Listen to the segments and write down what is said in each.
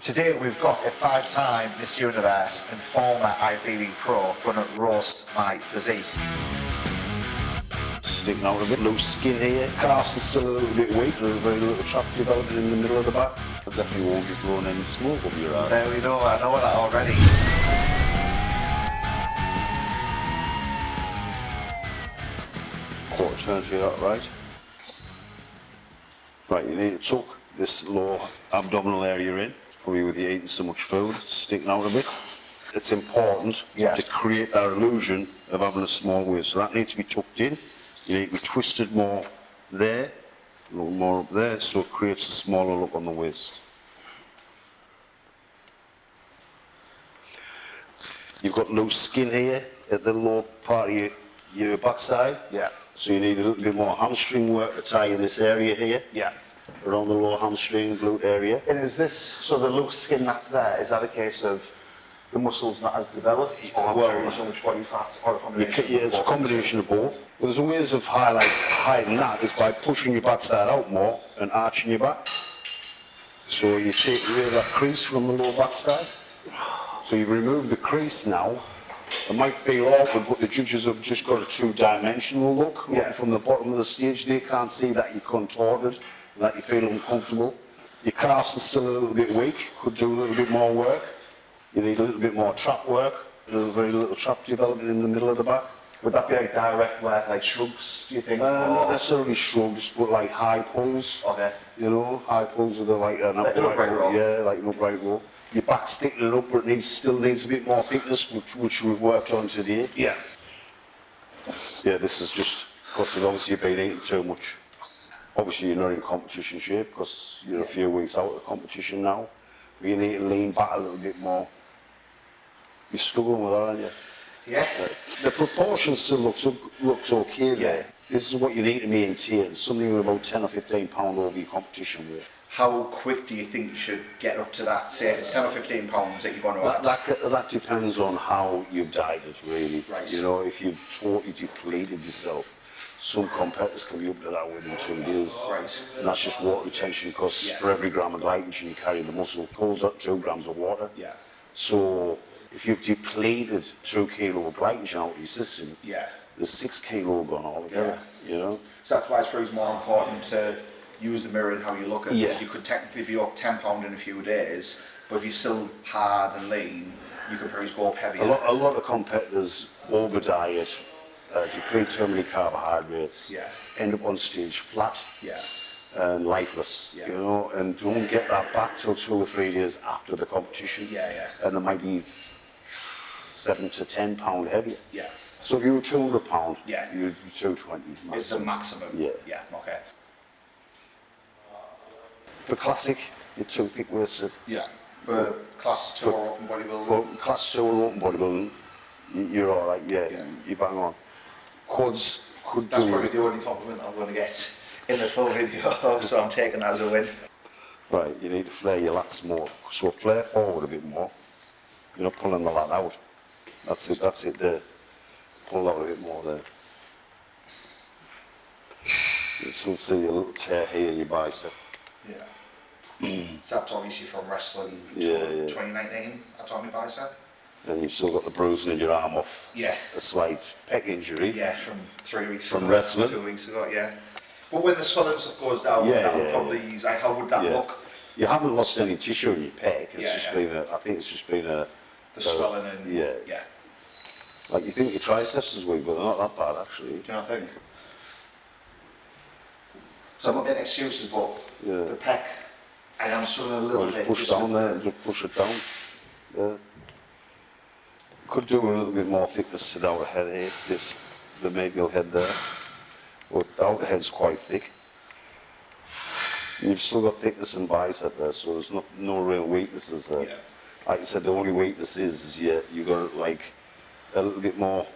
Today we've got a 5-time Miss Universe and former IFBB Pro going to roast my physique. Sticking out a bit, loose skin here. Calves are still a little bit weak. There's very little chop developing in the middle of the back. I definitely won't be blowing any smoke up your ass. There we go, I know that already. Quarter turn to your right. Right, you need to tuck this lower abdominal area in. Probably with you eating so much food, it's sticking out a bit. It's important to create that illusion of having a small waist. So that needs to be tucked in. You need to be twisted more there, a little more up there, so it creates a smaller look on the waist. You've got loose skin here at the lower part of your backside. Yeah. So you need a little bit more hamstring work to tie in this area here. Yeah. Around the lower hamstring, glute area. And is this, so the loose skin that's there, is that a case of the muscles not as developed, or well, so much body fat, or a combination? Yeah, it's a combination of both. Well, there's ways of hiding that is by pushing your backside out more and arching your back. So you take away that crease from the lower backside. So you've removed the crease now. It might feel awkward, but the judges have just got a two-dimensional look. Yeah. From the bottom of the stage, they can't see that you're contorted, that you feel uncomfortable. Your calves are still a little bit weak, could do a little bit more work. You need a little bit more trap work. There's very little trap development in the middle of the back. Would that be like direct work, like shrugs, do you think? Not necessarily shrugs, but like high pulls. Okay. You know, high pulls with like an Like upright row. Yeah, like an upright row. Your back's sticking it up, but it still needs a bit more thickness, which we've worked on today. Yeah. Yeah, this is just because obviously you've been eating too much. Obviously you're not in competition shape because you're a few weeks out of the competition now. But you need to lean back a little bit more. You're struggling with that, aren't you? Yeah. The proportion still looks okay there. Yeah. This is what you need to maintain. Something about 10 or 15 pounds over your competition weight. How quick do you think you should get up to that? Say if it's 10 or 15 pounds that you're going to add? That depends on how you've dieted, really. Right. You know, if you've totally depleted yourself, some competitors can be up to that within 2 days. Right. And that's just water retention, because for every gram of glycogen you carry in the muscle, pulls out 2 grams of water. Yeah. So if you've depleted 2 kilo of glycogen out of your system, there's 6 kilo gone altogether. You know. So that's why it's probably more important to use the mirror in how you look at it. Yeah. You could technically be up 10 pounds in a few days, but if you're still hard and lean, you could probably go up heavier. A lot of competitors over diet, deplete too many carbohydrates, end up on stage flat and lifeless, you know, and don't get that back till 2 or 3 days after the competition. And they might be 7 to 10 pound heavier. So if you were 200 pound, you're 220. It's the maximum. Yeah. Okay. For classic, you're too thick-waisted. Yeah. For class 2 or open bodybuilding? Well, class 2 or open bodybuilding, you're all right, you bang on. Quads could That's do... probably the only compliment I'm going to get in the full video, so I'm taking that as a win. Right, you need to flare your lats more. So flare forward a bit more. You're not pulling the lat out. That's it there. Pull out a bit more there. You still see a little tear here in your bicep. That's obviously from wrestling 2019 at Tommy Bicep. And you've still got the bruising in your arm off. A slight pec injury. From 3 weeks from ago. wrestling. 2 weeks ago, But when the swelling stuff goes down, that'll probably use, like, how would that look? You haven't lost any tissue in your pec. It's just been I think it's just been a... The swelling and... Like, you think your triceps is weak, but they're not that bad, actually. Do you know what I think? So I'm not making excuses, but the pec, I am struggling a little bit. Just push down there, just push it down. Could do a little bit more thickness to the outer head here, the medial head there. But the outer head's quite thick. You've still got thickness in bicep there, so there's no real weaknesses there. Like I said, the only weakness is you've got like a little bit more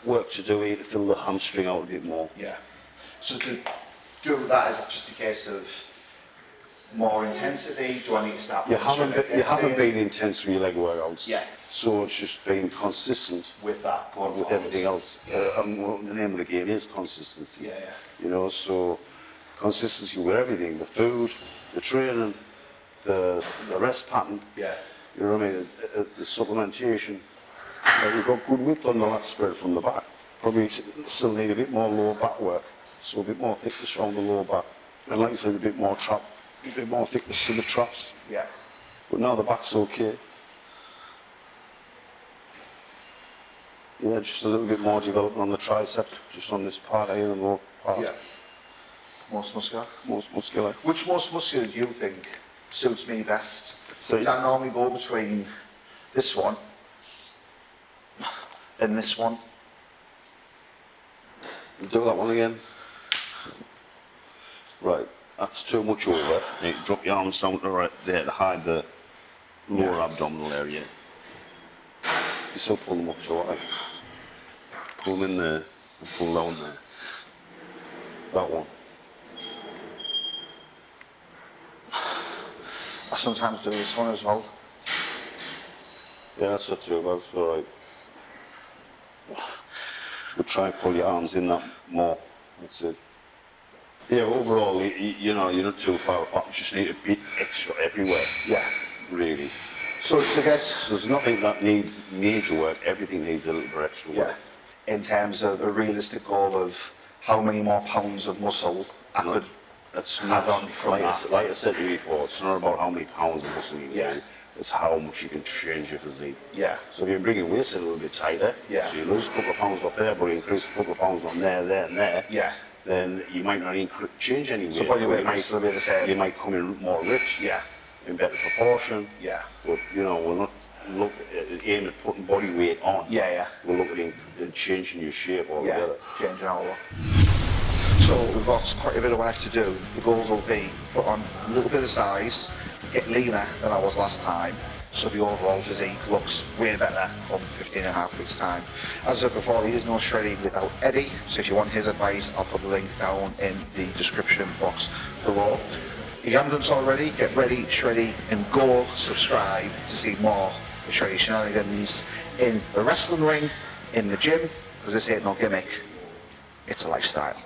work to do here to fill the hamstring out a bit more. So to do that, is it just a case of more intensity? Do I need to start? You haven't been intense with your leg workouts. So it's just been consistent with that, with everything else. And the name of the game is consistency. You know, so consistency with everything: the food, the training, the rest pattern. Yeah. You know what I mean? The supplementation. You've got good width on the lat spread from the back. Probably still need a bit more lower back work, so a bit more thickness around the lower back, and like I said, a bit more thickness to the traps. Yeah. But now the back's okay. Yeah, just a little bit more development on the tricep, just on this part here, the lower part. Yeah. Most muscular. Most muscular. Which most muscular do you think suits me best? So I normally go between this one and this one. Do that one again. Right, that's too much over. You drop your arms down to right there to hide the lower abdominal area. You still pull them up to it. Pull them in there and pull down there. That one. I sometimes do this one as well. Yeah, that's not too bad, it's alright. But try and pull your arms in that more. That's it. Yeah, overall, you know, you're not too far apart. You just need a bit extra everywhere. Yeah. Really. So to get, So there's nothing that needs major work. Everything needs a little bit extra work. in terms of a realistic goal of how many more pounds of muscle I could That's add not on from that. like I said to you before, it's not about how many pounds of muscle you Yeah. gain, it's how much you can change your physique. Yeah. So if you bring your waist a little bit tighter, Yeah. so you lose a couple of pounds off there, but you increase a couple of pounds on there, and there, Yeah. then you might not change any weight. So body but weight you might still be the same. You might come in more rich, Yeah. in better proportion. Yeah. But you know, we're not aim at putting body weight on. Yeah, yeah. We're looking at changing your shape Yeah. altogether. Changing our look. So we've got quite a bit of work to do. The goals will be put on a little bit of size, get leaner than I was last time, so the overall physique looks way better come 15.5 weeks time. As I said before, there is no Shreddy without Eddy, so if you want his advice, I'll put the link down in the description box below. If you haven't done so already, get ready, Shreddy, and go subscribe to see more of Shreddy shenanigans in the wrestling ring, in the gym, because this ain't no gimmick, it's a lifestyle.